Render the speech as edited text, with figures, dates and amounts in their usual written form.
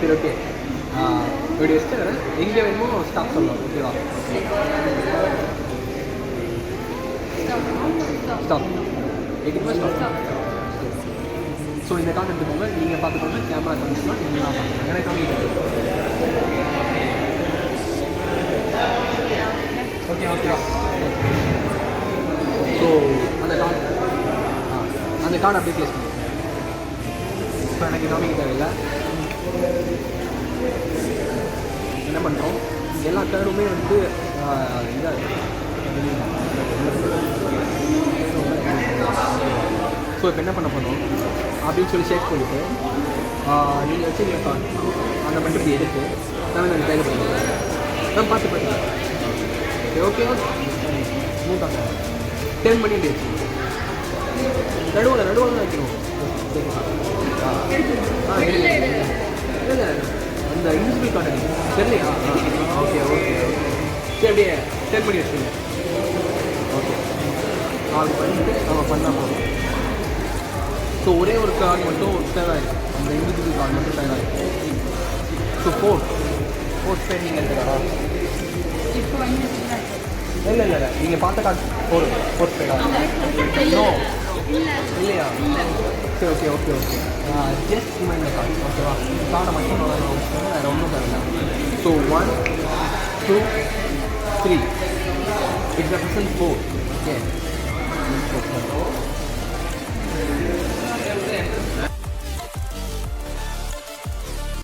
சரி ஓகே இப்படி வச்சுட்டு எங்கே வேணுமோ ஸ்டாப் சொல்லலாம் ஓகேவா ஸ்டாப் எதுக்குமே ஸ்டாப் ஸோ இந்த கார்டு எடுத்துக்கோங்க நீங்கள் பார்த்துக்கோங்க கேமரா காமிச்சுலாம் நீங்கள் தான் பார்த்துக்கோங்க எனக்கு ஓகே ஓகேவா ஸோ அந்த கார்டு அப்படியே ப்ளேஸ் பண்ணுங்க இப்போ எனக்கு காமிக்க தேவையில்லை என்ன பண்ணுறோம் எல்லா கார்டுமே வந்து இதாக ஸோ இப்போ என்ன பண்ண போகிறோம் அப்படின்னு சொல்லி ஷேக் பண்ணிவிட்டு நீங்கள் வச்சுருக்க கார்டு அந்த மட்டும் இப்படி எடுத்து நான் எனக்கு கையில் பண்ணுவேன் நான் பார்த்து பண்ணுவேன் ஓகேவா ஸ்மூத்தாக 10 பண்ணி இப்படி வச்சுக்கணும் நடுவில் தான் வைக்கணும் இல்லை அந்த இன்விசிபிள் கார்டு தெரியலையா ஓகே ஓகே சரி அப்படியே 10 பண்ணி வச்சுக்கோங்க ஓகே அது பண்ணிட்டு நம்ம பண்ணால் போதும் ஸோ ஒரே ஒரு கார்டு மட்டும் சேவ் ஆகிடும் அந்த இன்விசிபிள் கார்டு மட்டும் சேவ் ஆகிடும் ஸோ ஃபோர்த் பெண்டிங் இருக்கிறா இல்லை நீங்கள் பார்த்த கார்டு ஃபோர்த் பெய்டா நோ இல்லையா சரி ஓகே ஜஸ்ட் ரிமைண்ட் கார்டு ஓகேவா கார்டை மட்டும் வேறு ஒன்றும் தரல ஸோ 1 2 3 இட் ரெப்ரசன்ட் 4 ஓகே